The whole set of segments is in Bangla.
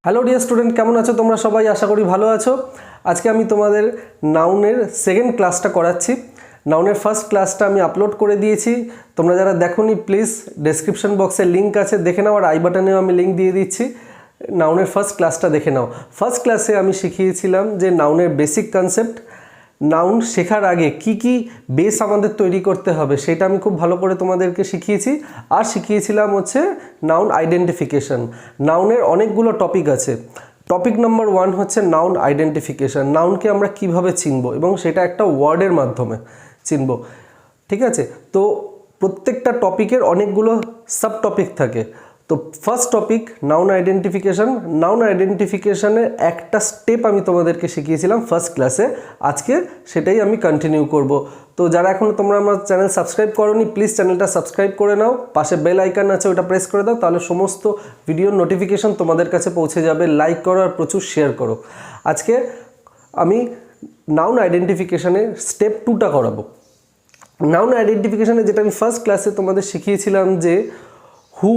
হ্যালো ডিয়ার স্টুডেন্ট, কেমন আছো তোমরা সবাই? আশা করি ভালো আছো। আজকে আমি তোমাদের নাউনের সেকেন্ড ক্লাসটা করাচ্ছি। নাউনের ফার্স্ট ক্লাসটা আমি আপলোড করে দিয়েছি। তোমরা যারা দেখোনি প্লিজ ডেসক্রিপশন বক্সে লিঙ্ক আছে, দেখে নাও। আর আই বাটনেও আমি লিঙ্ক দিয়ে দিচ্ছি, নাউনের ফার্স্ট ক্লাসটা দেখে নাও। ফার্স্ট ক্লাসে আমি শিখিয়েছিলাম যে নাউনের বেসিক কনসেপ্ট, নাউন শেখার আগে কি কি বেস আমাদের তৈরি করতে হবে সেটা আমি খুব ভালো করে তোমাদেরকে শিখিয়েছি। আর শিখিয়েছিলাম হচ্ছে নাউন আইডেন্টিফিকেশন। নাউনের অনেকগুলো টপিক আছে। টপিক নাম্বার 1 হচ্ছে নাউন আইডেন্টিফিকেশন। নাউনকে আমরা কিভাবে চিনব এবং সেটা একটা ওয়ার্ডের মাধ্যমে চিনব। ঠিক আছে, তো প্রত্যেকটা টপিকের অনেকগুলো সাব টপিক থাকে। তো first topic noun identification. Noun আইডেন্টিফিকেশনের একটা স্টেপ আমি তোমাদেরকে শিখিয়েছিলাম ফার্স্ট ক্লাসে। আজকে সেটাই আমি কন্টিনিউ করব। তো যারা এখনও তোমরা আমার চ্যানেল সাবস্ক্রাইব করোনি প্লিজ চ্যানেলটা সাবস্ক্রাইব করে নাও। পাশে বেল আইকন আছে, ওটা প্রেস করে দাও, তাহলে সমস্ত ভিডিওর নোটিফিকেশন তোমাদের কাছে পৌঁছে যাবে। লাইক করো আর প্রচুর শেয়ার করো। আজকে আমি নাউন আইডেন্টিফিকেশনের স্টেপ 2টা করাবো। নাউন আইডেন্টিফিকেশনে যেটা আমি ফার্স্ট ক্লাসে তোমাদের শিখিয়েছিলাম যে হু,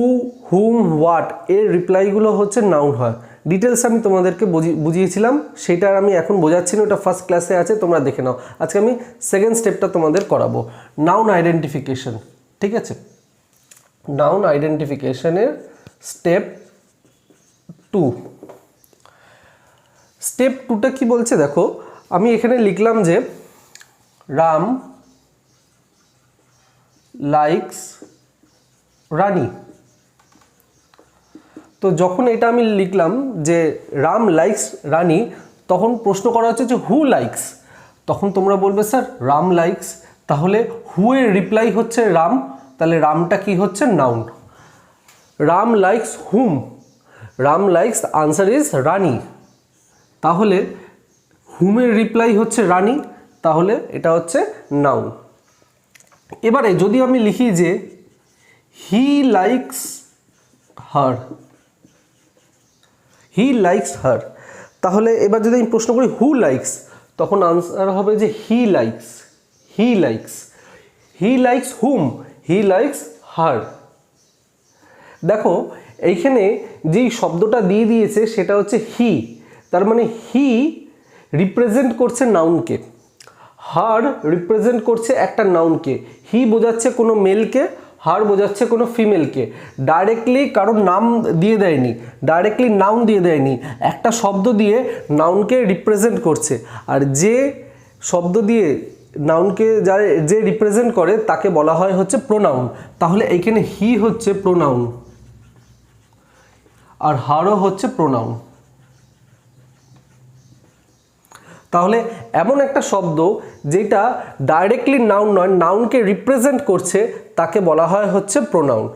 হুম, হোয়াট এর রিপ্লাইগুলো হচ্ছে নাউন হয়। ডিটেলস আমি তোমাদেরকে বুঝিয়েছিলাম, সেটা আমি এখন বোঝাচ্ছি না, ওটা ফার্স্ট ক্লাসে আছে, তোমরা দেখে নাও। আজকে আমি সেকেন্ড স্টেপটা তোমাদের করাবো, নাউন আইডেন্টিফিকেশন। ঠিক আছে, নাউন আইডেন্টিফিকেশনের স্টেপ 2। স্টেপ 2টা কি বলছে দেখো, আমি এখানে লিখলাম যে রাম লাইকস রানী। তো যখন এটা আমি লিখলাম যে রাম লাইকস রানী, তখন প্রশ্ন করা হচ্ছে যে হু লাইকস। তখন তোমরা বলবে স্যার রাম লাইকস, তাহলে হু এর রিপ্লাই হচ্ছে রাম, তাহলে রামটা কি হচ্ছে? Noun. Ram likes whom, Ram likes answer is Rani, তাহলে হুমের রিপ্লাই হচ্ছে রানী, তাহলে এটা হচ্ছে নাউন। এবারে যদি আমি লিখি যে he likes her, he likes হার, তাহলে এবার যদি আমি প্রশ্ন করি হু লাইকস, তখন আনসার হবে যে he likes, he likes. He likes whom, he likes her. দেখো এইখানে যেই শব্দটা দিয়ে দিয়েছে সেটা হচ্ছে হি, তার মানে হি রিপ্রেজেন্ট করছে নাউনকে, হার রিপ্রেজেন্ট করছে একটা নাউনকে। হি বোঝাচ্ছে কোনো মেলকে, হার বোঝাচ্ছে কোনো ফিমেলকে। ডাইরেক্টলি কারোর নাম দিয়ে দেয়নি, ডাইরেক্টলি নাউন দিয়ে দেয়নি, একটা শব্দ দিয়ে নাউনকে রিপ্রেজেন্ট করছে। আর যে শব্দ দিয়ে নাউনকে যে রিপ্রেজেন্ট করে তাকে বলা হয় হচ্ছে প্রোনাউন। তাহলে এইখানে হি হচ্ছে প্রোনাউন আর হারও হচ্ছে প্রোনাউন। তাহলে এমন একটা শব্দ যেটা ডাইরেক্টলি নাউন নয়, নাউনকে রিপ্রেজেন্ট করছে, তাকে বলা হয় হচ্ছে প্রোনাউন।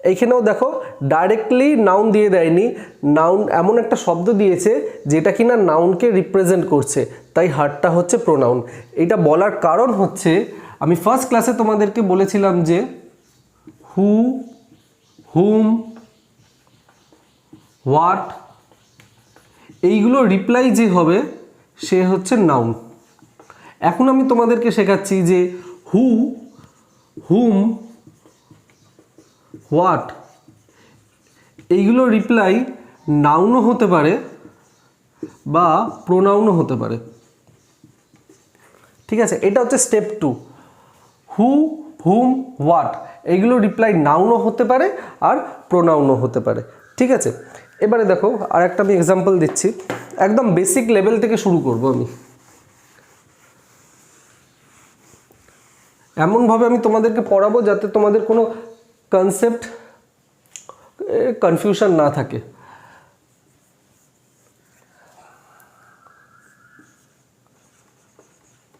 এইখানেও দেখো ডাইরেক্টলি নাউন দিয়ে দেয়নি, নাউন এমন একটা শব্দ দিয়েছে যেটা কিনা নাউনকে রিপ্রেজেন্ট করছে, তাই হারটা হচ্ছে প্রোনাউন। এটা বলার কারণ হচ্ছে আমি ফার্স্ট ক্লাসে তোমাদেরকে বলেছিলাম যে হু, হুম, হোয়াট এইগুলো রিপ্লাই যে হবে সে হচ্ছে নাউন। এখন আমি তোমাদেরকে শেখাচ্ছি যে হু, হুম, হোয়াট এইগুলো রিপ্লাই নাউনও হতে পারে বা প্রোনাউনও হতে পারে। ঠিক আছে, এটা হচ্ছে স্টেপ 2। হু, হুম, হোয়াট এইগুলো রিপ্লাই নাউনও হতে পারে আর প্রোনাউনও হতে পারে। ঠিক আছে, এবারে দেখো আর একটা আমি এক্সাম্পল দিচ্ছি, একদম বেসিক লেভেল থেকে শুরু করব আমি। এমনভাবে আমি তোমাদেরকে পড়াবো যাতে তোমাদের কোনো কনসেপ্ট কনফিউশন না থাকে।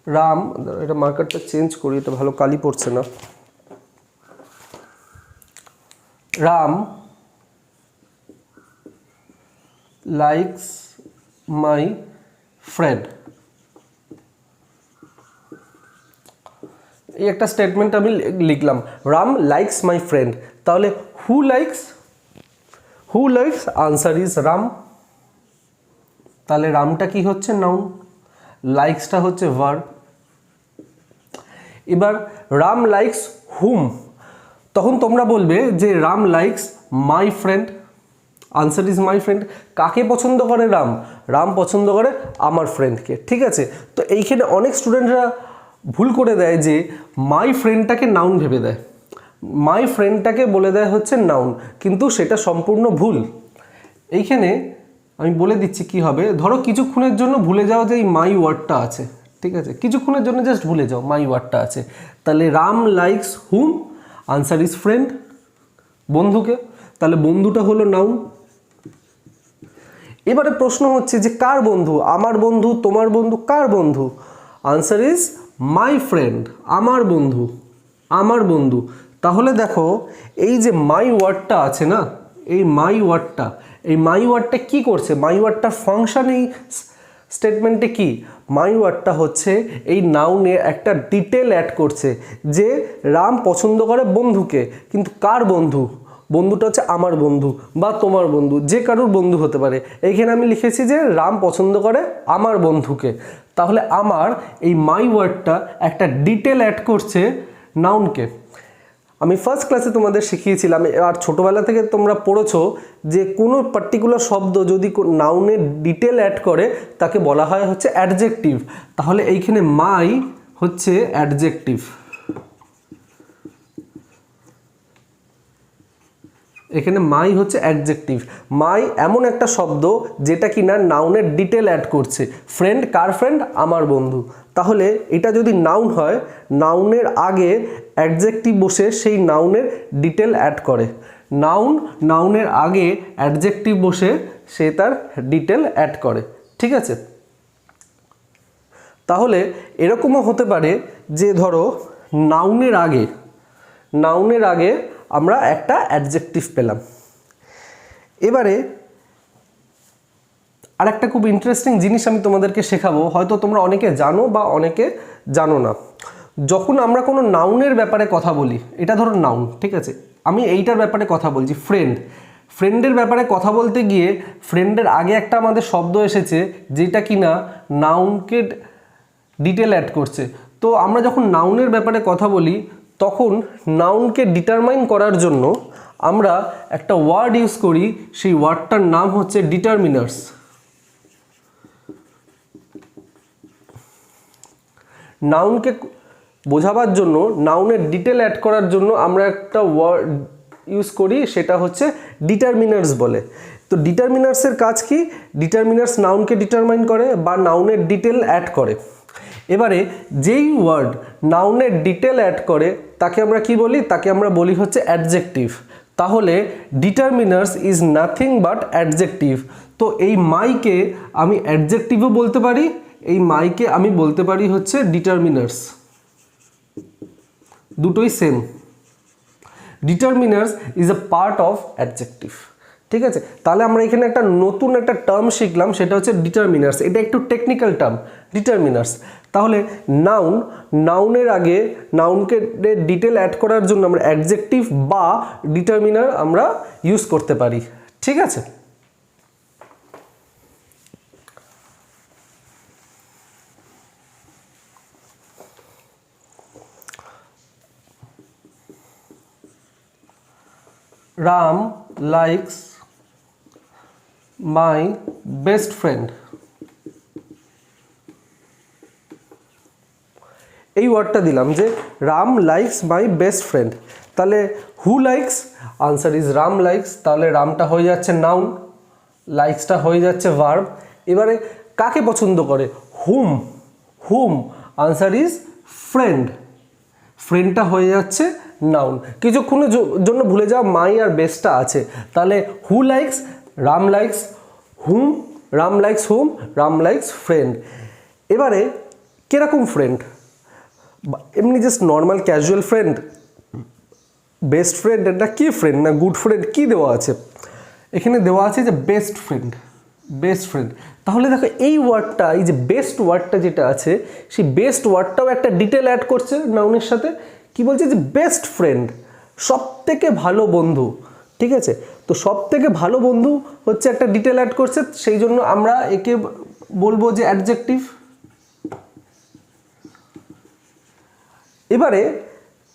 রাম, এটা মার্কারটা চেঞ্জ করি, এটা ভালো কালি পড়ছে না। রাম লাইকস মাই ফ্রেন্ড, এই একটা স্টেটমেন্ট আমি লিখলাম, রাম লাইকস মাই ফ্রেন্ড। তাহলে who likes, who likes answer is Ram, তাহলে রামটা কি হচ্ছে? নাউন, লাইকসটা হচ্ছে ভার্ব। এবার রাম লাইকস হুম, তখন তোমরা বলবে যে Ram likes my friend, answer is my friend. কাকে পছন্দ করে? রাম। রাম পছন্দ করে আমার ফ্রেন্ডকে, ঠিক আছে। তো এইখানে অনেক স্টুডেন্টরা ভুল করে দেয় যে মাই ফ্রেন্ডটাকে নাউন ভেবে দেয়, মাই ফ্রেন্ডটাকে বলে দেয় হচ্ছে নাউন, কিন্তু সেটা সম্পূর্ণ ভুল। এইখানে আমি বলে দিচ্ছি কি হবে। ধরো কিছুক্ষণের জন্য ভুলে যাও যে এই মাই ওয়ার্ডটা আছে, ঠিক আছে, কিছুক্ষণের জন্য জাস্ট ভুলে যাও মাই ওয়ার্ডটা আছে। তাহলে Ram likes hmm, answer is friend, বন্ধুকে। তাহলে বন্ধুটা হলো নাউন। এবারে প্রশ্ন হচ্ছে যে কার বন্ধু? আমার বন্ধু, তোমার বন্ধু, কার বন্ধু? আনসার ইজ মাই ফ্রেন্ড, আমার বন্ধু, আমার বন্ধু। তাহলে দেখো এই যে মাই ওয়ার্ডটা আছে না, এই মাই ওয়ার্ডটা কি করছে? মাই ওয়ার্ডটার ফাংশন এই স্টেটমেন্টে কি? মাই ওয়ার্ডটা হচ্ছে এই নাউনে একটা ডিটেল অ্যাড করছে যে রাম পছন্দ করে বন্ধুকে, কিন্তু কার বন্ধু? বন্ধুটা হচ্ছে আমার বন্ধু বা তোমার বন্ধু, যে কারোর বন্ধু হতে পারে। এইখানে আমি লিখেছি যে রাম পছন্দ করে আমার বন্ধুকে। তাহলে আমার এই মাই ওয়ার্ডটা একটা ডিটেল অ্যাড করছে নাউনকে। আমি ফার্স্ট ক্লাসে তোমাদের শিখিয়েছিলাম, আর ছোটোবেলা থেকে তোমরা পড়েছো যে কোনো পার্টিকুলার শব্দ যদি নাউনে ডিটেল অ্যাড করে তাকে বলা হয় হচ্ছে অ্যাডজেক্টিভ। তাহলে এইখানে মাই হচ্ছে অ্যাডজেক্টিভ। এখানে মাই হচ্ছে অ্যাডজেক্টিভ। মাই এমন একটা শব্দ যেটা কিনা নাউনের ডিটেল অ্যাড করছে। ফ্রেন্ড কার ফ্রেন্ড? আমার বন্ধু। তাহলে এটা যদি নাউন হয়, নাউনের আগে অ্যাডজেক্টিভ বসে সেই নাউনের ডিটেল অ্যাড করে। নাউনের আগে অ্যাডজেক্টিভ বসে সে তার ডিটেল অ্যাড করে, ঠিক আছে। তাহলে এরকমও হতে পারে যে ধরো নাউনের আগে আমরা একটা অ্যাডজেক্টিভ পেলাম। এবারে আরেকটা খুব ইন্টারেস্টিং জিনিস আমি তোমাদেরকে শেখাবো, হয়তো তোমরা অনেকে জানো বা অনেকে জানো না। যখন আমরা কোনো নাউনের ব্যাপারে কথা বলি, এটা ধরো নাউন, ঠিক আছে, আমি এইটার ব্যাপারে কথা বলছি ফ্রেন্ডের ব্যাপারে কথা বলতে গিয়ে ফ্রেন্ডের আগে একটা আমাদের শব্দ এসেছে যেটা কিনা নাউনকে ডিটেল অ্যাড করছে। তো আমরা যখন নাউনের ব্যাপারে কথা বলি তখন নাউনকে ডিটারমাইন করার জন্য আমরা একটা ওয়ার্ড ইউজ করি, সেই ওয়ার্ডটার নাম হচ্ছে ডিটারমিনার্স। নাউনকে বোঝাবার জন্য, নাউনের ডিটেল অ্যাড করার জন্য আমরা একটা ওয়ার্ড ইউজ করি, সেটা হচ্ছে ডিটারমিনার্স বলে। তো ডিটারমিনার্সের কাজ কি? ডিটারমিনার্স নাউনকে ডিটারমাইন করে বা নাউনের ডিটেল অ্যাড করে। এবারে যেই ওয়ার্ড নাউনের ডিটেল অ্যাড করে তাকে আমরা কি বলি? তাকে আমরা বলি হচ্ছে অ্যাডজেক্টিভ। তাহলে determiners is nothing but adjective. তো এই মাইকে আমি অ্যাডজেক্টিভও বলতে পারি, এই মাইকে আমি বলতে পারি হচ্ছে ডিটারমিনার্স, দুটোই same. Determiners is a part of adjective, ঠিক আছে। তাহলে আমরা এখানে একটা নতুন একটা টার্ম শিখলাম, সেটা হচ্ছে ডিটারমিনার্স। এটা একটু টেকনিক্যাল টার্ম, ডিটারমিনার্স। তাহলে নাউনের আগে নাউনকে ডিটেল অ্যাড করার জন্য আমরা অ্যাডজেক্টিভ বা ডিটারমিনার আমরা ইউজ করতে পারি, ঠিক আছে। Ram likes my best friend. এই ওয়ার্ডটা দিলাম যে Ram likes my best friend. তাহলে who likes? Answer is Ram likes. তাহলে রামটা হয়ে যাচ্ছে নাউন, লাইকসটা হয়ে যাচ্ছে ভার্ব। এবারে কাকে পছন্দ করে? হুম আনসার ইজ ফ্রেন্ড। ফ্রেন্ডটা হয়ে যাচ্ছে নাউন। কিছুক্ষণের জন্য ভুলে যাও মাই আর বেস্টটা আছে। তাহলে who likes? Ram likes whom, Ram likes whom, Ram likes friend. এবারে কিরকম ফ্রেন্ড? এমনি just normal casual friend, best friend, এটা কি ফ্রেন্ড না গুড ফ্রেন্ড, কি দেওয়া আছে? এখানে দেওয়া আছে যে বেস্ট ফ্রেন্ড। তাহলে দেখো এই ওয়ার্ডটা, এই যে বেস্ট ওয়ার্ডটা যেটা আছে, সেই বেস্ট ওয়ার্ডটাও একটা ডিটেল অ্যাড করছে নাউনের সাথে। কি বলছে? যে বেস্ট ফ্রেন্ড, সব থেকে ভালো বন্ধু, ঠিক আছে। তো সব থেকে ভালো বন্ধু হচ্ছে একটা ডিটেল অ্যাড করছে, সেই জন্য আমরা একে বলবো যে অ্যাডজেক্টিভ। এবারে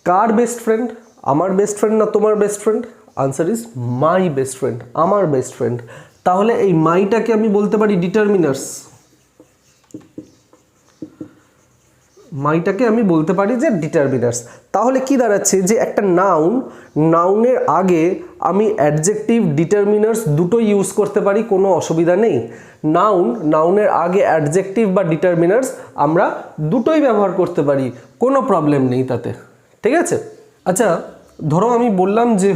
কার বেস্ট ফ্রেন্ড? আমার বেস্ট ফ্রেন্ড না তোমার best friend? Answer is my best friend, আমার বেস্ট ফ্রেন্ড। তাহলে এই মাইটাকে আমি বলতে পারি ডিটারমিনার্স, মাইটাকে আমি বলতে পারি যে ডিটারমিনার্স। তাহলে কি দাঁড়াচ্ছে যে একটা নাউনের আগে আমি অ্যাডজেক্টিভ ডিটারমিনার্স দুটো ইউজ করতে পারি, কোনো অসুবিধা নেই। নাউনের আগে অ্যাডজেক্টিভ বা ডিটারমিনার্স আমরা দুটোই ব্যবহার করতে পারি, কোনো প্রবলেম নেই তাতে, ঠিক আছে। আচ্ছা, ধরো আমি বললাম যে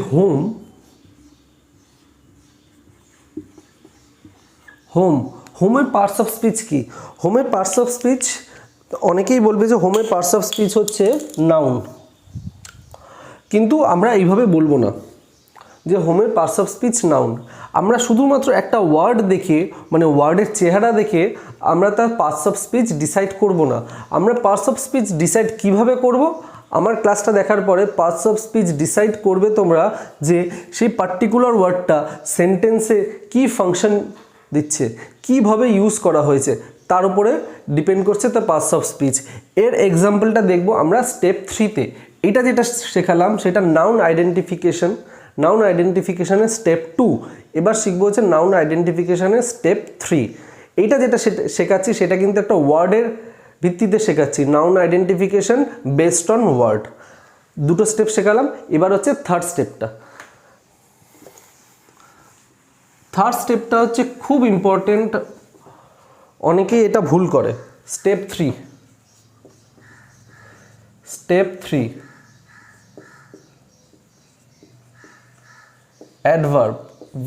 হোমের পার্টস অফ স্পিচ কি? হোমের পার্টস অফ স্পিচ, অনেকেই বলবে যে হোমের পার্টস অফ স্পিচ হচ্ছে নাউন, কিন্তু আমরা এইভাবে বলবো না যে হোমের পার্টস অফ স্পিচ নাউন। আমরা শুধুমাত্র একটা ওয়ার্ড দেখে, মানে ওয়ার্ডের চেহারা দেখে আমরা তার পার্টস অফ স্পিচ ডিসাইড করব না। আমরা পার্টস অফ স্পিচ ডিসাইড কিভাবে করব? আমার ক্লাসটা দেখার পরে পার্টস অফ স্পিচ ডিসাইড করবে তোমরা যে সেই পার্টিকুলার ওয়ার্ডটা সেন্টেন্সে কি ফাংশন দিচ্ছে, কিভাবে ইউজ করা হয়েছে, তার উপরে ডিপেন্ড করছে তার পার্টস অফ স্পিচ। এর এক্সাম্পলটা দেখব আমরা স্টেপ 3-তে। এটা যেটা শেখালাম সেটা নাউন আইডেন্টিফিকেশনের স্টেপ 2। এবার শিখবো হচ্ছে নাউন আইডেন্টিফিকেশনের স্টেপ 3। এইটা যেটা শেখাচ্ছি সেটা কিন্তু একটা ওয়ার্ডের ভিত্তিতে শেখাচ্ছি, noun identification based on word. দুটো স্টেপ শেখালাম, এবার হচ্ছে থার্ড স্টেপটা হচ্ছে খুব ইম্পর্টেন্ট, অনেকেই এটা ভুল করে। Step 3 adverb,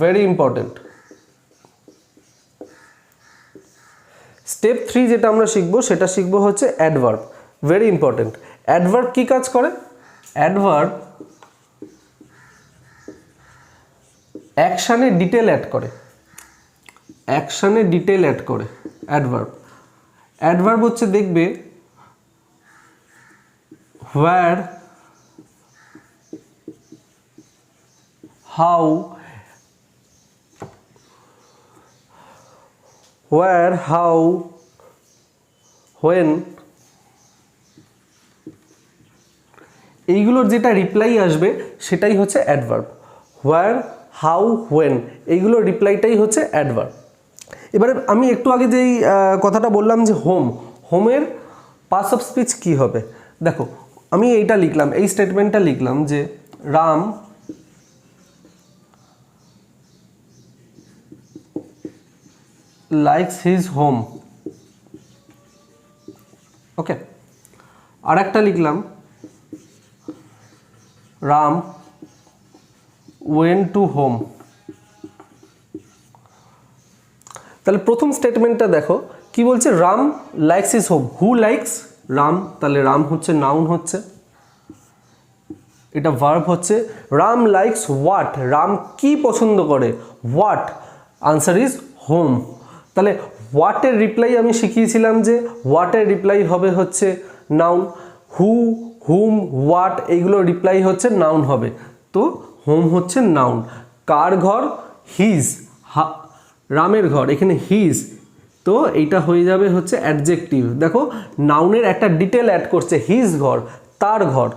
very important. Step 3 যেটা আমরা শিখবো সেটা শিখবো হচ্ছে অ্যাডভার্ব, ভেরি ইম্পর্টেন্ট। অ্যাডভার্ব কি কাজ করে? অ্যাডভার্ব অ্যাকশানে ডিটেল অ্যাড করে, অ্যাডভার্ব হচ্ছে দেখবে where, how, when, এইগুলোর যেটা রিপ্লাই আসবে সেটাই হচ্ছে অ্যাডভার্ব। where, how, when এইগুলোর রিপ্লাইটাই হচ্ছে অ্যাডভার্ব। এবারে আমি একটু আগে যেই কথাটা বললাম যে হোমের পার্টস অফ স্পিচ কি হবে, দেখো আমি এইটা লিখলাম, এই স্টেটমেন্টটা লিখলাম যে রাম লাইকস হিজ হোম। ওকে, আর একটা লিখলাম রাম ওয়েন্ট টু হোম। তাহলে প্রথম স্টেটমেন্টটা দেখো কি বলছে, Ram likes his home. Who likes? Ram. তাহলে রাম হচ্ছে নাউন, হচ্ছে এটা ভার্ব হচ্ছে। Ram likes what? রাম কি পছন্দ করে? What, answer is home. তাহলে হোয়াটের রিপ্লাই আমি শিখিয়েছিলাম যে হোয়াটের রিপ্লাই হবে হচ্ছে নাউন, হু, হুম, হোয়াট এইগুলো রিপ্লাই হচ্ছে নাউন হবে। তো হোম হচ্ছে নাউন। কার ঘর? হিজ, রামের ঘর, এখানে হিজ, তো এইটা হয়ে যাবে হচ্ছে অ্যাডজেক্টিভ। দেখো নাউনের একটা ডিটেল অ্যাড করছে, হিজ ঘর, তার ঘর,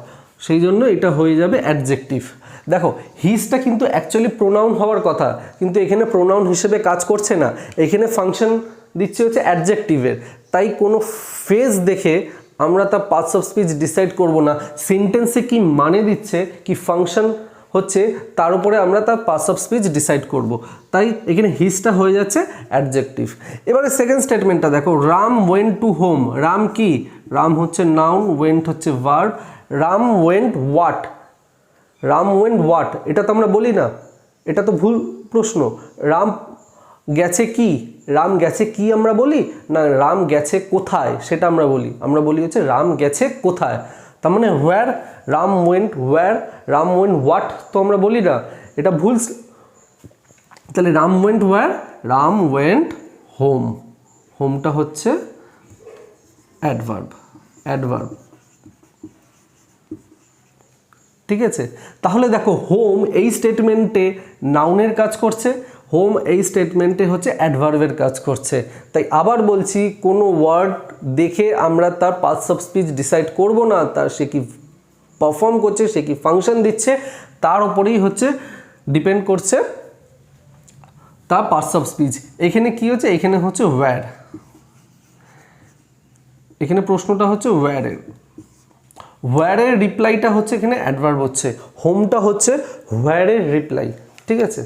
সেই জন্য এটা হয়ে যাবে অ্যাডজেক্টিভ। দেখো হিজটা কিন্তু অ্যাকচুয়ালি প্রোনাউন হওয়ার কথা, কিন্তু এখানে প্রোনাউন হিসেবে কাজ করছে না, এখানে ফাংশন দিচ্ছে হচ্ছে অ্যাডজেক্টিভের। তাই কোনো ফ্রেজ দেখে আমরা তার পার্টস অফ স্পিচ ডিসাইড করব না, সেন্টেন্সে কি মানে দিচ্ছে, কি ফাংশন হচ্ছে, তার উপরে আমরা তার পার্টস অফ স্পিচ ডিসাইড করব। তাই এখানে হিজটা হয়ে যাচ্ছে অ্যাডজেক্টিভ। এবারে সেকেন্ড স্টেটমেন্টটা দেখো, Ram went to home. Ram কি? রাম হচ্ছে নাউন, ওয়েন্ট হচ্ছে verb. Ram went what? Ram went what এটা তো আমরা বলি না, এটা তো ভুল প্রশ্ন। রাম গেছে কি? রাম গেছে কি আমরা বলি না, রাম গেছে কোথায় সেটা আমরা বলি হচ্ছে রাম গেছে কোথায়। তার মানে where, Ram went where, Ram went what তো আমরা বলি না, এটা ভুল। তাহলে Ram went where? Ram went home. হোমটা হচ্ছে অ্যাডভার্ব। ঠিক আছে, তাহলে দেখো হোম এই স্টেটমেন্টে নাউনের কাজ করছে, হোম এই স্টেটমেন্টে হচ্ছে অ্যাডভার্বের কাজ করছে। তাই আবার বলছি, কোনো ওয়ার্ড দেখে আমরা তার পার্টস অফ স্পিচ ডিসাইড করব না, তার সে কি পারফর্ম করছে, সে কি ফাংশন দিচ্ছে, তার উপরেই হচ্ছে ডিপেন্ড করছে তার পার্টস অফ স্পিচ। এখানে কি হচ্ছে, এখানে হচ্ছে ওয়্যার, এখানে প্রশ্নটা হচ্ছে ওয়্যারের, ওয়্যারের রিপ্লাইটা হচ্ছে এখানে অ্যাডভার্ব হচ্ছে, হোমটা হচ্ছে ওয়্যারের রিপ্লাই, ঠিক আছে।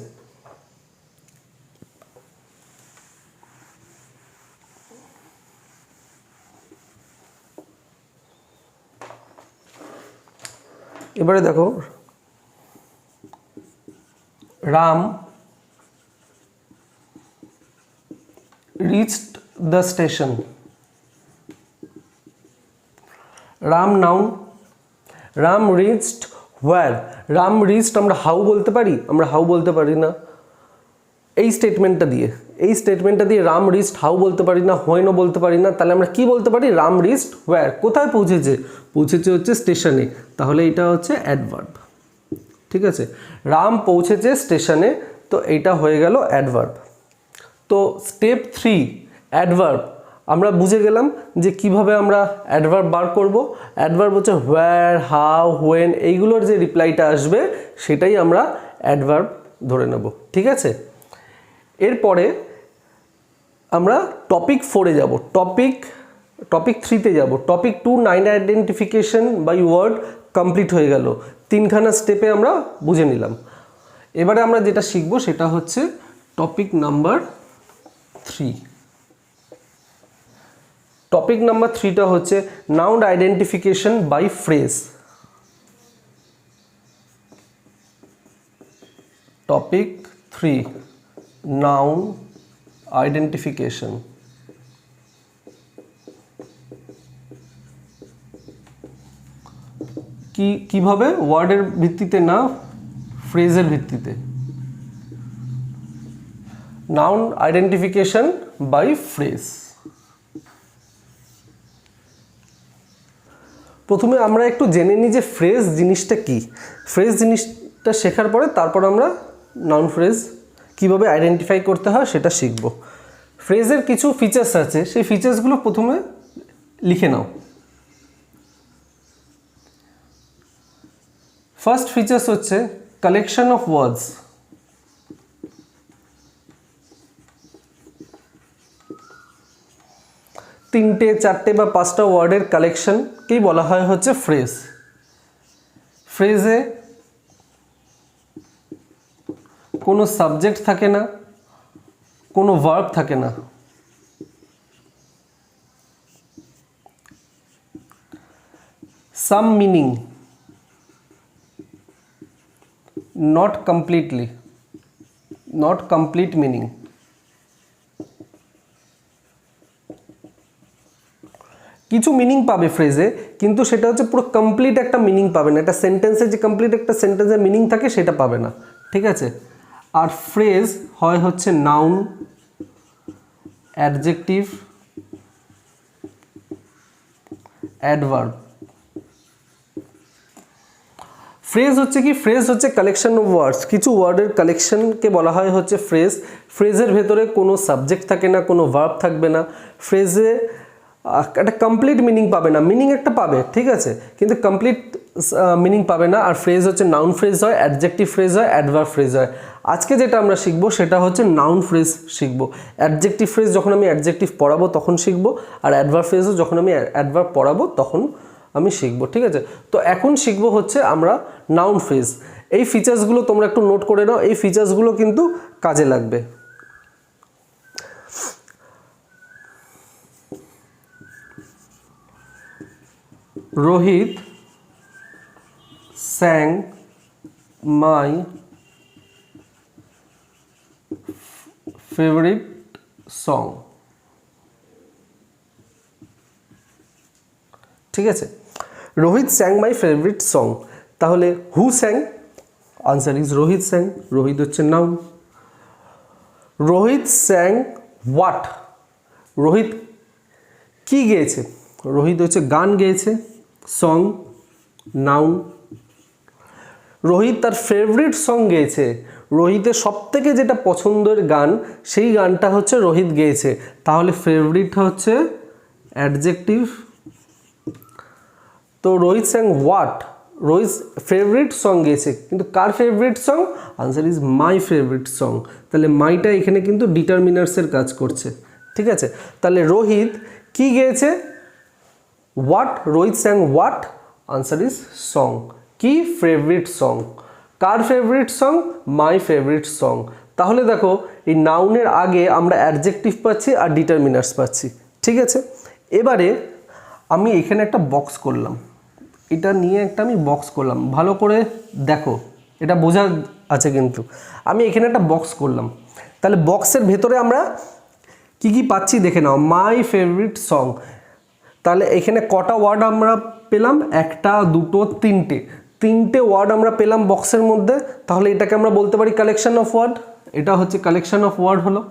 এবারে দেখো, Ram reached the station. Ram noun, Ram reached where, Ram reached আমরা হাউ বলতে পারি, আমরা হাউ বলতে পারি না এই স্টেটমেন্টটা দিয়ে, এই স্টেটমেন্টটা দিয়ে রাম রিচড হাউ বলতে পারি না, হোয়েনও বলতে পারি না, তাহলে আমরা কি বলতে পারি, রাম রিচড হোয়ার, কোথায় পৌঁছেছে, পৌঁছেছে হচ্ছে স্টেশনে, তাহলে এটা হচ্ছে অ্যাডভার্ব, ঠিক আছে। রাম পৌঁছেছে স্টেশনে, তো এইটা হয়ে গেল অ্যাডভার্ব। তো স্টেপ 3 অ্যাডভার্ব, আমরা বুঝে গেলাম যে কিভাবে আমরা অ্যাডভার্ব বার করব। অ্যাডভার্ব হচ্ছে হোয়ার, হাউ, হোয়েন, এইগুলোর যে রিপ্লাইটা আসবে সেটাই আমরা অ্যাডভার্ব ধরে নেব, ঠিক আছে। এরপরে আমরা টপিক 4-এ যাব, টপিক 3-তে যাব। Topic 2 noun identification by word complete হয়ে গেল, 3খানা স্টেপে আমরা বুঝে নিলাম। এবারে আমরা যেটা শিখব সেটা হচ্ছে টপিক নাম্বার 3। টপিক নাম্বার 3টা হচ্ছে noun identification by phrase. Topic 3 noun identification. কিভাবে, ওয়ার্ডের ভিত্তিতে না, ফ্রেজের ভিত্তিতে। Noun identification by phrase. প্রথমে আমরা একটু জেনে নিই যে ফ্রেজ জিনিসটা কি। ফ্রেজ জিনিসটা শেখার পরে তারপর আমরা নাউন ফ্রেজ কিভাবে আইডেন্টিফাই করতে হয় সেটা শিখব। ফ্রেজের কিছু ফিচার্স আছে, সেই ফিচার্সগুলো প্রথমে লিখে নাও। ফার্স্ট ফিচার্স হচ্ছে কালেকশন অফ ওয়ার্ডস। তিনটে, চারটে বা 5টা ওয়ার্ডের কালেকশনকেই বলা হয় হচ্ছে ফ্রেজ। ফ্রেজে কোনো সাবজেক্ট থাকে না, কোনো ভার্ব থাকে না। Some meaning, not completely, not complete meaning. কিছু মিনিং পাবে ফ্রেজে, কিন্তু সেটা হচ্ছে পুরো কমপ্লিট একটা মিনিং পাবে না। একটা সেন্টেন্সে যে কমপ্লিট একটা সেন্টেন্সের মিনিং থাকে সেটা পাবে না, ঠিক আছে। আর ফ্রেজ হয় হচ্ছে নাউন, অ্যাডজেক্টিভ, অ্যাডভার্ব। ফ্রেজ হচ্ছে কি, ফ্রেজ হচ্ছে কালেকশন অফ ওয়ার্ডস, কিছু ওয়ার্ডের কালেকশনকে বলা হয় হচ্ছে ফ্রেজ। ফ্রেজের ভেতরে কোনো সাবজেক্ট থাকে না, কোনো ভার্ব থাকবে না। ফ্রেজে একটা কমপ্লিট মিনিং পাবে না, মিনিং একটা পাবে, ঠিক আছে, কিন্তু কমপ্লিট মিনিং পাবে না। আর ফ্রেজ হচ্ছে নাউন ফ্রেজ হয়, অ্যাডজেক্টিভ ফ্রেজ হয়, অ্যাডভার্ব ফ্রেজ হয়। আজকে যেটা আমরা শিখবো সেটা হচ্ছে নাউন ফ্রেজ শিখবো। অ্যাডজেক্টিভ ফ্রেজ যখন আমি অ্যাডজেক্টিভ পড়াবো তখন শিখবো, আর অ্যাডভার্ব ফ্রেজও যখন আমি অ্যাডভার্ব পড়াবো তখন আমি শিখবো, ঠিক আছে। তো এখন শিখবো হচ্ছে আমরা নাউন ফ্রেজ। এই ফিচার্সগুলো তোমরা একটু নোট করে নাও, এই ফিচার্সগুলো কিন্তু কাজে লাগবে। Rohit sang my favorite song। ঠিক আছে, Rohit sang my favorite song। তাহলে who sang, answer is Rohit sang। Rohit হচ্ছে noun. Rohit sang what, Rohit কি গেয়েছে, রোহিত হচ্ছে গান গেয়েছে। Song noun. রোহিত তার ফেভারিট সং গেয়েছে, রোহিতের সবথেকে যেটা পছন্দের গান সেই গানটা হচ্ছে রোহিত গেয়েছে, তাহলে ফেভারিট হচ্ছে অ্যাডজেক্টিভ। তো Rohit sang what, Rohit favourite song গেয়েছে, কিন্তু কার favourite song? Answer is my favourite song. তাহলে মাইটা এখানে কিন্তু ডিটারমিনার্সের কাজ করছে, ঠিক আছে। তাহলে রোহিত কি গেয়েছে? What, Rohit sang what? Answer is song. কি? Favourite song. কার favourite song? My favourite song. তাহলে দেখো এই নাউনের আগে আমরা অ্যাডজেক্টিভ পাচ্ছি আর ডিটারমিনার্স পাচ্ছি, ঠিক আছে। এবারে আমি এখানে একটা বক্স করলাম, এটা নিয়ে একটা আমি বক্স করলাম, ভালো করে দেখো, এটা বোঝা আছে কিন্তু। আমি এখানে একটা বক্স করলাম, তাহলে বক্সের ভেতরে আমরা কি কি পাচ্ছি দেখে নাও। মাই ফেভারিট সং, তাহলে এখানে কটা ওয়ার্ড আমরা পেলাম? একটা, দুটো, তিনটে ওয়ার্ড আমরা পেলাম বক্সের মধ্যে। তাহলে এটাকে আমরা বলতে পারি কালেকশন অফ ওয়ার্ড। এটা হচ্ছে কালেকশন অফ ওয়ার্ড হলো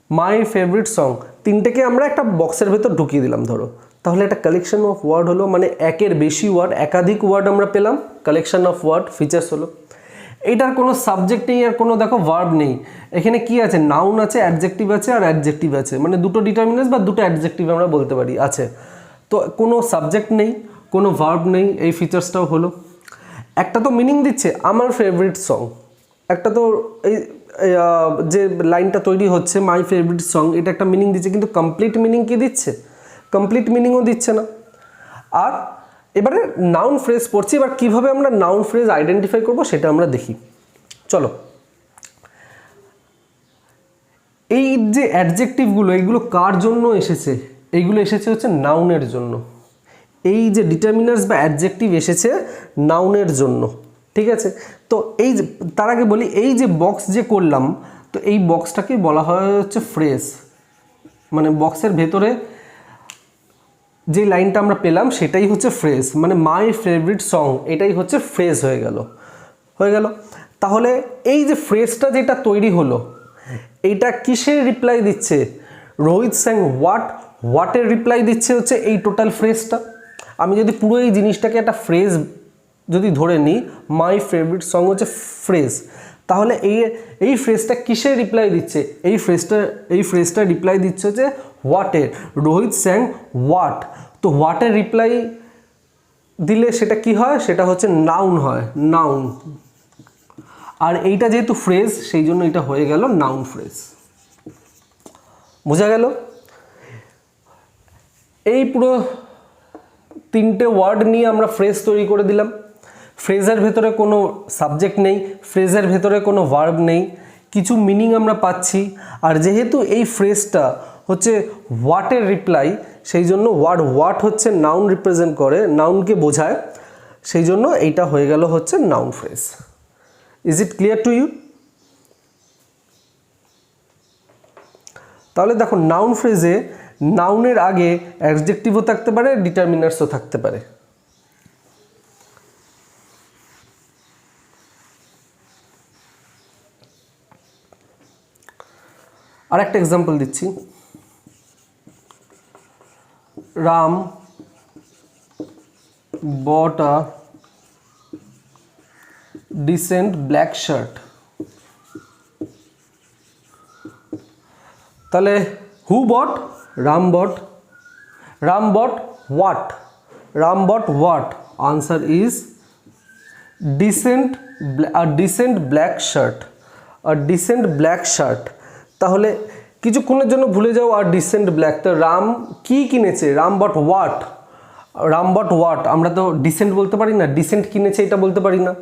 মাই ফেভারিট সং। তিনটেকে আমরা একটা বক্সের ভেতর ঢুকিয়ে দিলাম ধরো, তাহলে একটা কালেকশন অফ ওয়ার্ড হলো, মানে একের বেশি ওয়ার্ড, একাধিক ওয়ার্ড আমরা পেলাম, কালেকশন অফ ওয়ার্ড ফিচার্স হলো। এটার কোনো সাবজেক্ট নেই আর কোনো দেখো ভার্ব নেই, এখানে কি আছে? নাউন আছে, অ্যাডজেক্টিভ আছে আর অ্যাডজেক্টিভ আছে, মানে দুটো ডিটারমিনার্স বা দুটো অ্যাডজেক্টিভ আমরা বলতে পারি আছে। তো কোনো সাবজেক্ট নেই, কোনো ভার্ব নেই, এই ফিচার্সটাও হলো। একটা তো মিনিং দিচ্ছে আমার ফেভারিট সং, একটা তো এই যে লাইনটা তৈরি হচ্ছে মাই ফেভারিট সং, এটা একটা মিনিং দিচ্ছে, কিন্তু কমপ্লিট মিনিং কি দিচ্ছে? কমপ্লিট মিনিংও দিচ্ছে না। আর এবারে নাউন ফ্রেজ পড়ছি, এবার কীভাবে আমরা নাউন ফ্রেজ আইডেন্টিফাই করব সেটা আমরা দেখি, চলো। এই যে অ্যাডজেক্টিভগুলো, এইগুলো কার জন্য এসেছে? এইগুলো এসেছে হচ্ছে নাউনের জন্য। এই যে ডিটারমিনার্স বা অ্যাডজেক্টিভ এসেছে নাউনের জন্য, ঠিক আছে। তো এই যে তার আগে বলি, এই যে বক্স যে করলাম, তো এই বক্সটাকে বলা হয় হচ্ছে ফ্রেজ, মানে বক্সের ভেতরে যে লাইনটা আমরা পেলাম সেটাই হচ্ছে ফ্রেজ, মানে মাই ফেভারিট সং এটাই হচ্ছে ফ্রেজ হয়ে গেল। তাহলে এই যে ফ্রেজটা যেটা তৈরি হলো, এইটা কিসের রিপ্লাই দিচ্ছে? রোহিত স্যাং হোয়াটের রিপ্লাই দিচ্ছে হচ্ছে এই টোটাল ফ্রেজটা। আমি যদি পুরো এই জিনিসটাকে একটা ফ্রেজ যদি ধরে নিই, মাই ফেভারিট সং হচ্ছে ফ্রেজ, তাহলে এই ফ্রেজটা কিসের রিপ্লাই দিচ্ছে? এই ফ্রেজটা রিপ্লাই দিচ্ছে হচ্ছে হোয়াটের। রোহিত স্যাং হোয়াট, তো হোয়াটের রিপ্লাই দিলে সেটা কি হয়? সেটা হচ্ছে নাউন হয়, নাউন। আর এইটা যেহেতু ফ্রেজ, সেই জন্য এটা হয়ে গেল নাউন ফ্রেজ। বোঝা গেল? এই পুরো তিনটে ওয়ার্ড নিয়ে আমরা ফ্রেজ তৈরি করে দিলাম। ফ্রেজের ভেতরে কোনো সাবজেক্ট নেই, ফ্রেজের ভেতরে কোনো ভার্ব নেই, কিছু মিনিং আমরা পাচ্ছি। আর যেহেতু এই ফ্রেজটা হচ্ছে হোয়াটের রিপ্লাই, সেই জন্য হোয়াট হচ্ছে নাউন রিপ্রেজেন্ট করে, নাউনকে বোঝায়, সেই জন্য এইটা হয়ে গেল হচ্ছে noun phrase. Is it clear to you? তাহলে দেখো নাউন ফ্রেজে নাউনের আগে অ্যাডজেক্টিভও থাকতে পারে, ডিটারমিনার্সও থাকতে পারে। আর একটা এক্সাম্পল দিচ্ছি, Ram bought a decent black shirt। তাহলে who bought? Ram bought. Ram bought what? Ram bought what? Answer is decent black shirt. আর ডিসেন্ট ব্ল্যাক শার্ট, তাহলে কিছুক্ষণের জন্য ভুলে যাও আর ডিসেন্ট ব্ল্যাক, তো রাম কি কিনেছে? Ram bought what? Ram bought what? আমরা তো ডিসেন্ট বলতে পারি না, ডিসেন্ট কিনেছে এটা বলতে পারি না,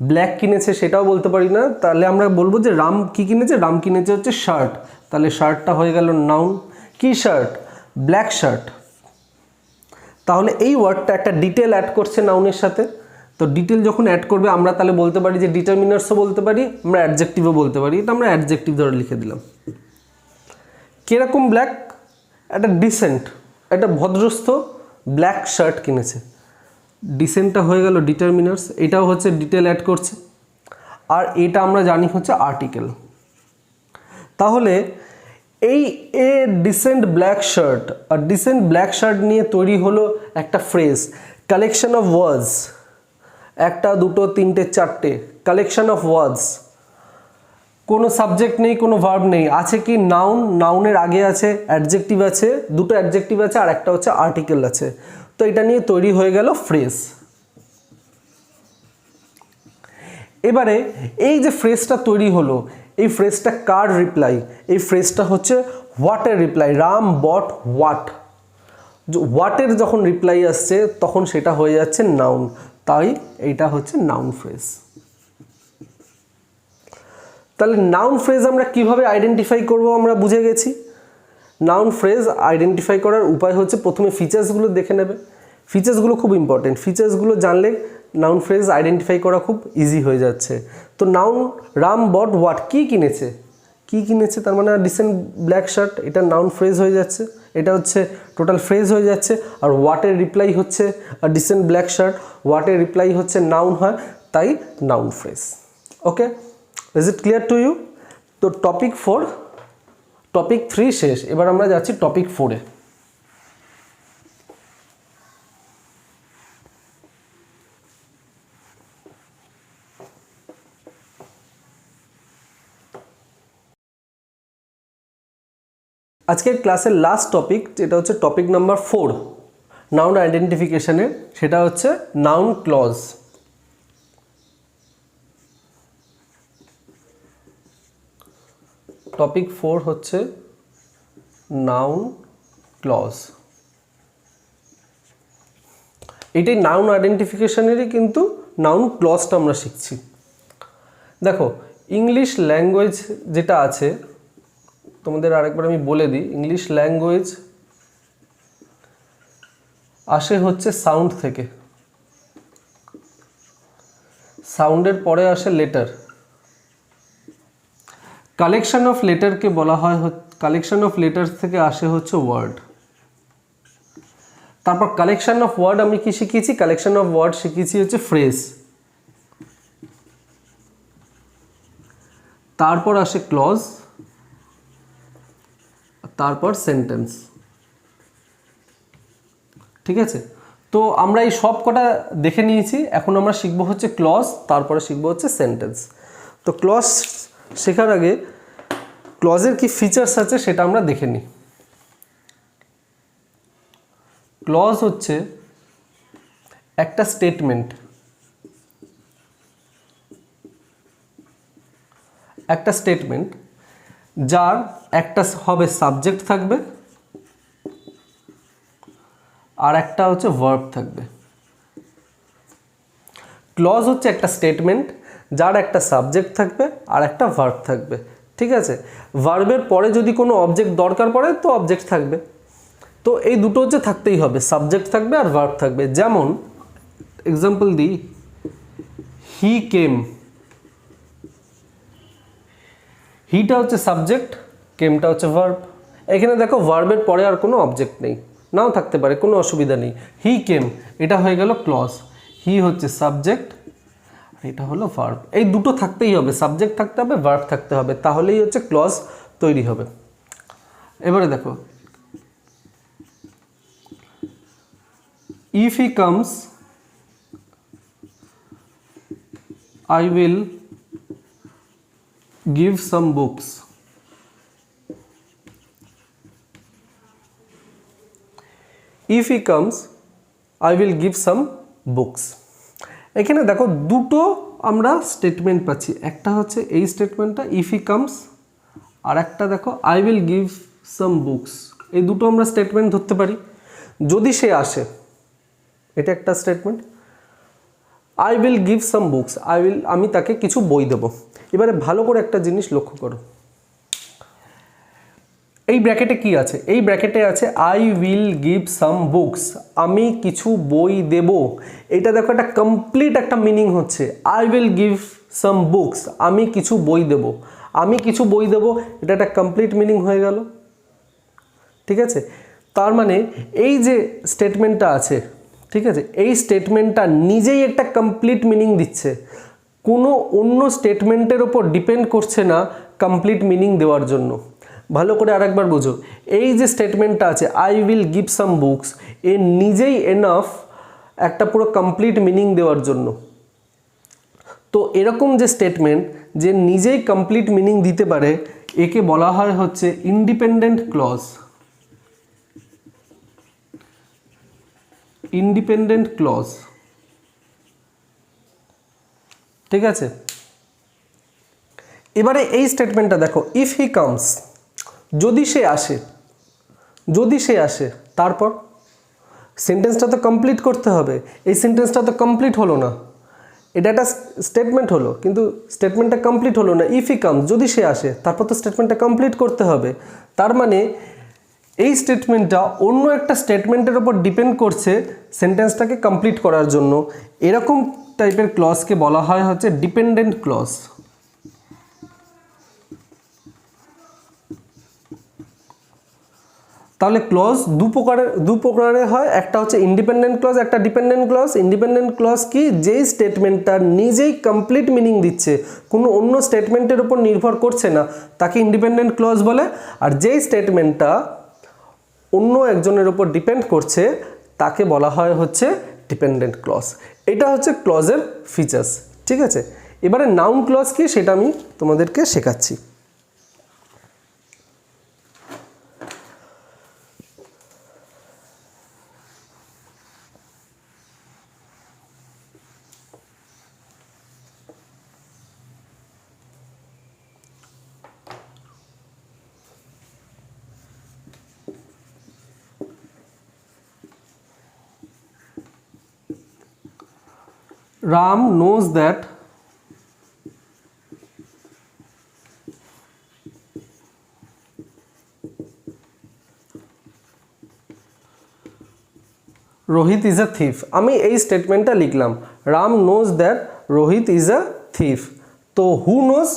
ব্ল্যাক কিনেছে সেটাও বলতে পারি না, তাহলে আমরা বলবো যে রাম কি কিনেছে? রাম কিনেছে হচ্ছে শার্ট, তাহলে শার্টটা হয়ে গেল নাউন। কি শার্ট? Black shirt. তাহলে এই ওয়ার্ডটা একটা ডিটেল অ্যাড করছে নাউনের সাথে, তো ডিটেল যখন অ্যাড করবে আমরা তাহলে বলতে পারি যে ডিটারমিনার্সও বলতে পারি, আমরা অ্যাডজেক্টিভও বলতে পারি, তো আমরা অ্যাডজেক্টিভ ধরে লিখে দিলাম। কীরকম ব্ল্যাক? একটা ডিসেন্ট, একটা ভদ্রস্থ ব্ল্যাক শার্ট কিনেছে, ডিসেন্টটা হয়ে গেল ডিটারমিনার্স, এটাও হচ্ছে ডিটেল অ্যাড করছে, আর এটা আমরা জানি হচ্ছে আর্টিকেল। তাহলে এই এ ডিসেন্ট ব্ল্যাক শার্ট আর ডিসেন্ট ব্ল্যাক শার্ট নিয়ে তৈরি হলো একটা ফ্রেজ, কালেকশন অফ ওয়ার্ডস। একটা, দুটো, তিনটে, চারটে, কালেকশন অফ ওয়ার্ডস। কোনো সাবজেক্ট নেই, কোনো ভার্ব নেই, আছে কি? নাউন, নাউনের আগে আছে অ্যাডজেক্টিভ আছে, দুটো অ্যাডজেক্টিভ আছে আর একটা হচ্ছে আর্টিকেল আছে, তো এটা নিয়ে তৈরি হয়ে গেল ফ্রেজ। এবারে এই যে ফ্রেজটা তৈরি হলো, এই ফ্রেজটা কার রিপ্লাই? এই ফ্রেজটা হচ্ছে হোয়াটের রিপ্লাই। রাম বট হোয়াট, হোয়াটের যখন রিপ্লাই আসছে তখন সেটা হয়ে যাচ্ছে নাউন, তাই এইটা হচ্ছে নাউন ফ্রেজ। তাহলে নাউন ফ্রেজ আমরা কিভাবে আইডেন্টিফাই করব আমরা বুঝে গেছি। নাউন ফ্রেজ আইডেন্টিফাই করার উপায় হচ্ছে প্রথমে ফিচার্সগুলো দেখে নেবে। ফিচার্সগুলো খুব ইম্পর্টেন্ট, ফিচার্সগুলো জানলে নাউন ফ্রেজ আইডেন্টিফাই করা খুব ইজি হয়ে যাচ্ছে। তো নাউন রাম বট হোয়াট, কি কিনেছে, কি কিনেছে তার মানে ডিসেন্ট ব্ল্যাক শার্ট, এটা নাউন ফ্রেজ হয়ে যাচ্ছে, এটা হচ্ছে টোটাল ফ্রেজ হয়ে যাচ্ছে। আর হোয়াটের রিপ্লাই হচ্ছে ডিসেন্ট ব্ল্যাক শার্ট, হোয়াটের রিপ্লাই হচ্ছে নাউন হয়, তাই noun phrase. Okay, is it clear to you? তো টপিক 4, টপিক 3 শেষ, এবার আমরা যাচ্ছি টপিক 4-এ। আজকের ক্লাসের লাস্ট টপিক যেটা হচ্ছে টপিক নাম্বার 4 নাউন আইডেন্টিফিকেশনের, সেটা হচ্ছে নাউন ক্লজ। টপিক 4 হচ্ছে নাউন ক্লজ। এটাই নাউন আইডেন্টিফিকেশনেরই কিন্তু নাউন ক্লজটা আমরা শিখছি। দেখো ইংলিশ ল্যাঙ্গুয়েজ যেটা আছে, তোমাদের আরেকবার আমি বলে দিই, ইংলিশ ল্যাঙ্গুয়েজ আসে হচ্ছে সাউন্ড থেকে, সাউন্ডের পরে আসে লেটার, কালেকশন অফ লেটারকে বলা হয়, কালেকশন অফ লেটার থেকে আসে হচ্ছে ওয়ার্ড। তারপর কালেকশন অফ ওয়ার্ড আমি কি শিখিয়েছি? কালেকশন অফ ওয়ার্ড শিখিয়েছি হচ্ছে ফ্রেজ। তারপর আসে ক্লজ, তারপর সেন্টেন্স। ঠিক আছে, তো আমরা এই সব কটা দেখে নিয়েছি, এখন আমরা শিখবো হচ্ছে ক্লজ, তারপরে শিখবো হচ্ছে সেন্টেন্স। তো ক্লজ শেখার আগে ক্লজের কি ফিচার্স আছে সেটা আমরা দেখে নিই। ক্লজ হচ্ছে একটা স্টেটমেন্ট, একটা স্টেটমেন্ট যার একটা হবে সাবজেক্ট থাকবে আর একটা হচ্ছে ভার্ব থাকবে। ক্লজ হচ্ছে একটা স্টেটমেন্ট যার একটা সাবজেক্ট থাকবে আর একটা ভার্ব থাকবে। ঠিক আছে, ভার্বের পরে যদি কোনো অবজেক্ট দরকার পড়ে তো অবজেক্ট থাকবে। তো এই দুটো হচ্ছে থাকতেই হবে, সাবজেক্ট থাকবে আর ভার্ব থাকবে। যেমন এক্সাম্পল দিই, হি কেম, হিটা হচ্ছে সাবজেক্ট, কেমটা হচ্ছে ভার্ব। এখানে দেখো ভার্বের পরে আর কোনো অবজেক্ট নেই, নাও থাকতে পারে, কোনো অসুবিধা নেই। হি কেম এটা হয়ে গেল ক্লজ, হি হচ্ছে সাবজেক্ট, এটা হলো ভার্ব। এই দুটো থাকতেই হবে, সাবজেক্ট থাকতে হবে, ভার্ব থাকতে হবে, তাহলেই হচ্ছে ক্লজ তৈরি হবে। এবারে দেখো, if he comes I will give some books, if he comes I will give some books। এখানে দেখো দুটো আমরা স্টেটমেন্ট পাচ্ছি, একটা হচ্ছে এই স্টেটমেন্টটা if he comes, আর একটা দেখো I will give some books। এই দুটো আমরা স্টেটমেন্ট ধরতে পারি। যদি সে আসে, এটা একটা statement, I will give some books, আমি তাকে কিছু বই দেব। এবারে ভালো করে একটা জিনিস লক্ষ্য করো, এই ব্র্যাকেটে কি আছে? এই ব্র্যাকেটে আছে I will give some books, আমি কিছু বই দেব। এটা দেখো একটা কমপ্লিট একটা মিনিং হচ্ছে, I will give some books, আমি কিছু বই দেব, আমি কিছু বই দেব, এটা একটা কমপ্লিট মিনিং হয়ে গেল। ঠিক আছে, তার মানে এই যে স্টেটমেন্টটা আছে, ঠিক আছে, এই স্টেটমেন্টটা নিজেই একটা কমপ্লিট মিনিং দিচ্ছে, কোনো অন্য স্টেটমেন্টের ওপর ডিপেন্ড করছে না কমপ্লিট মিনিং দেওয়ার জন্য। ভালো করে আরেকবার বোঝো, এই যে স্টেটমেন্টটা আছে I will give some books, এ নিজেই এনাফ একটা পুরো কমপ্লিট মিনিং দেওয়ার জন্য। তো এরকম যে স্টেটমেন্ট যে নিজেই কমপ্লিট মিনিং দিতে পারে, একে বলা হয় হচ্ছে ইন্ডিপেন্ডেন্ট ক্লজ। Independent clause. ঠিক আছে, এবারে এই স্টেটমেন্টটা দেখো, ইফ হি কামস, যদি সে আসে, যদি সে আসে, তারপর সেন্টেন্সটা তো কমপ্লিট করতে হবে। এই সেন্টেন্সটা তো কমপ্লিট হলো না, এটা একটা স্টেটমেন্ট হলো কিন্তু স্টেটমেন্টটা কমপ্লিট হলো না। ইফ হি কামস, যদি সে আসে, তারপর তো স্টেটমেন্টটা কমপ্লিট করতে হবে। তার মানে এই স্টেটমেন্টটা অন্য একটা স্টেটমেন্টের ওপর ডিপেন্ড করছে সেন্টেন্সটাকে কমপ্লিট করার জন্য। এরকম টাইপের ক্লজকে বলা হয় হচ্ছে ডিপেন্ডেন্ট ক্লজ। তাহলে ক্লজ দু প্রকারের হয়, একটা হচ্ছে ইন্ডিপেন্ডেন্ট ক্লজ, একটা ডিপেন্ডেন্ট ক্লজ। ইন্ডিপেন্ডেন্ট ক্লজ কি, যেই স্টেটমেন্টটা নিজেই কমপ্লিট মিনিং দিচ্ছে, কোনো অন্য স্টেটমেন্টের উপর নির্ভর করছে না, তাকে ইন্ডিপেন্ডেন্ট ক্লজ বলে। আর যেই স্টেটমেন্টটা অন্য একজনের উপর ডিপেন্ড করছে তাকে বলা হয় হচ্ছে ডিপেন্ডেন্ট ক্লজ। এটা হচ্ছে ক্লজের ফিচার্স, ঠিক আছে। এবারে নাউন ক্লজ কি সেটা আমি তোমাদেরকে শেখাচ্ছি। Ram knows that Rohit is a thief। আমি এই স্টেটমেন্টটা লিখলাম, Ram knows that Rohit is a thief. তো who knows,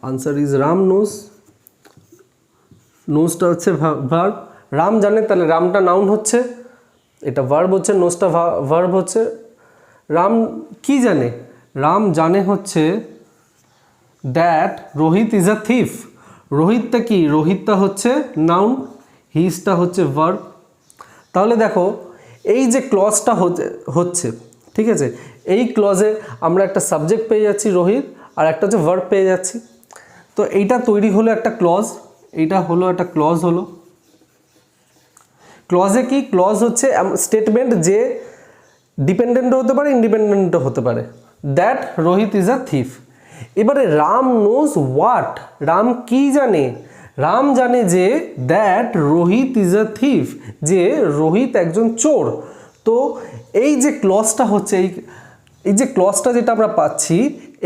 answer is Ram knows. নোজটা হচ্ছে ভার্ব, রাম জানে, তাহলে রামটা নাউন হচ্ছে, এটা ভার্ব হচ্ছে, নোজটা ভার্ব হচ্ছে। রাম কি জানে, রাম জানে হচ্ছে that Rohit is a thief. রোহিতটা কি, রোহিতটা হচ্ছে নাউন, হিজটা হচ্ছে ভার্ব। তাহলে দেখো এই যে ক্লজটা হচ্ছে, ঠিক আছে, এই ক্লজে আমরা একটা সাবজেক্ট পেয়ে যাচ্ছি রোহিত, আর একটা হচ্ছে ভার্ব পেয়ে যাচ্ছি। তো এইটা তৈরি হলো একটা ক্লজ, এইটা হলো একটা ক্লজ হলো। ক্লজে কি, ক্লজ হচ্ছে স্টেটমেন্ট যে ডিপেন্ডেন্টও হতে পারে ইন্ডিপেন্ডেন্টও হতে পারে। That Rohit is a thief. এবারে রাম নোজ হোয়াট, রাম কি জানে, রাম জানে যে that Rohit is a thief, যে রোহিত একজন চোর। তো এই যে ক্লজটা হচ্ছে, এই যে ক্লজটা যেটা আমরা পাচ্ছি,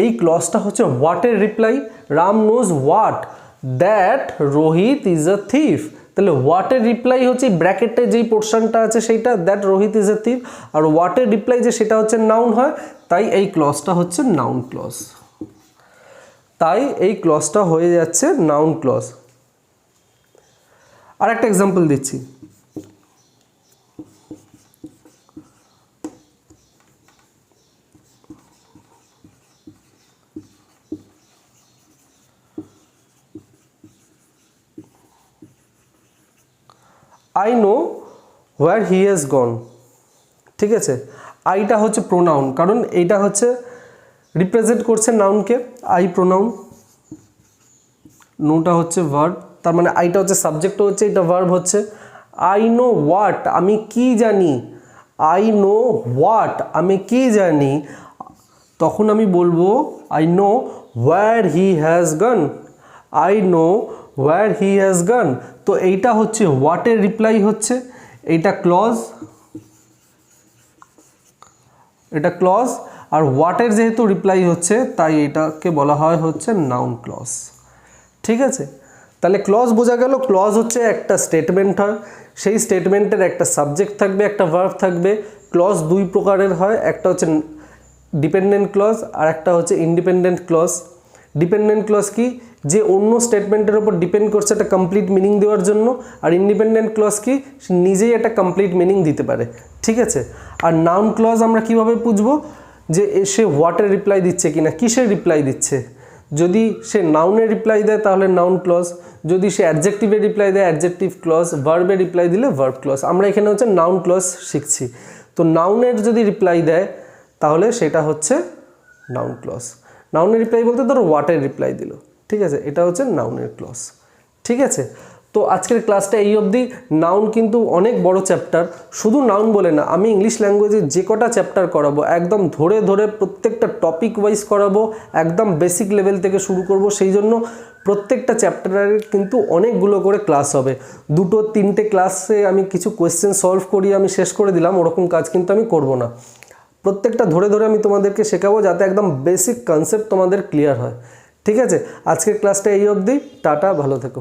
এই ক্লজটা হচ্ছে হোয়াটের reply. Ram knows what that Rohit is a thief. তাহলে হোয়াটের রিপ্লাই হচ্ছে ব্র্যাকেটে যেই পোর্শনটা আছে সেইটা, that Rohit is a thief. আর হোয়াটের রিপ্লাই যে সেটা হচ্ছে নাউন হয়, তাই এই ক্লজটা হচ্ছে নাউন ক্লজ। তাই এই ক্লজটা হয়ে যাচ্ছে নাউন ক্লজ। আর একটা এক্সাম্পল দিচ্ছি, I know where he has gone. ঠিক আছে, আইটা হচ্ছে প্রোনাউন, কারণ এইটা হচ্ছে রিপ্রেজেন্ট করছে নাউনকে, আই প্রোনাউন। নোটা হচ্ছে ভার্ব, তার মানে আইটা হচ্ছে সাবজেক্ট হচ্ছে, এটা ভার্ব হচ্ছে। আই নো হোয়াট, আমি কি জানি, আই নো হোয়াট আমি কি জানি, তখন আমি বলবো I know where he has gone, I know where he has gone. তো এইটা হচ্ছে হোয়াটের রিপ্লাই হচ্ছে, এইটা ক্লজ, এটা ক্লজ। আর হোয়াটের যেহেতু রিপ্লাই হচ্ছে তাই এটাকে বলা হয় হচ্ছে নাউন ক্লজ। ঠিক আছে, তাহলে ক্লজ বোঝা গেল। ক্লজ হচ্ছে একটা স্টেটমেন্ট হয়, সেই স্টেটমেন্টের একটা সাবজেক্ট থাকবে, একটা ভার্ব থাকবে। ক্লজ দুই প্রকারের হয়, একটা হচ্ছে ডিপেন্ডেন্ট ক্লজ আর একটা হচ্ছে ইন্ডিপেন্ডেন্ট ক্লজ। ডিপেন্ডেন্ট ক্লজ কি, যে অন্য স্টেটমেন্টের উপর ডিপেন্ড করছে একটা কমপ্লিট মিনিং দেওয়ার জন্য। আর ইন্ডিপেন্ডেন্ট ক্লজ কি, সে নিজেই একটা কমপ্লিট মিনিং দিতে পারে। ঠিক আছে, আর নাউন ক্লজ আমরা কিভাবে বুঝবো, যে সে হোয়াটের রিপ্লাই দিচ্ছে কিনা, কিসের রিপ্লাই দিচ্ছে। যদি সে নাউনের রিপ্লাই দেয় তাহলে নাউন ক্লজ, যদি সে অ্যাডজেক্টিভের রিপ্লাই দেয় অ্যাডজেক্টিভ ক্লজ, ভার্বের রিপ্লাই দিলে ভার্ব ক্লজ। আমরা এখানে হচ্ছে নাউন ক্লজ শিখছি। তো নাউনের যদি রিপ্লাই দেয় তাহলে সেটা হচ্ছে নাউন ক্লজ। নাউনের রিপ্লাই বলতে ধরো হোয়াটের রিপ্লাই দিল, ঠিক আছে, এটা হচ্ছে নাউনের ক্লজ। ঠিক আছে, তো আজকের ক্লাসটা এই অবধি। নাউন কিন্তু অনেক বড় চ্যাপ্টার, শুধু নাউন বলে না, আমি ইংলিশ ল্যাঙ্গুয়েজে যে কটা চ্যাপ্টার করাবো একদম ধরে ধরে প্রত্যেকটা টপিক ওয়াইজ করাবো, একদম বেসিক লেভেল থেকে শুরু করব। সেই জন্য প্রত্যেকটা চ্যাপ্টারের কিন্তু অনেকগুলো করে ক্লাস হবে। 2-3টে ক্লাসে আমি কিছু কোয়েশ্চেন সলভ করিয়ে আমি শেষ করে দিলাম, ওরকম কাজ কিন্তু আমি করব না। প্রত্যেকটা ধরে ধরে আমি তোমাদেরকে শেখাবো, যাতে একদম বেসিক কনসেপ্ট তোমাদের ক্লিয়ার হয়। ঠিক আছে, আজকের ক্লাসটা এই অবধি। টাটা, ভালো থেকো।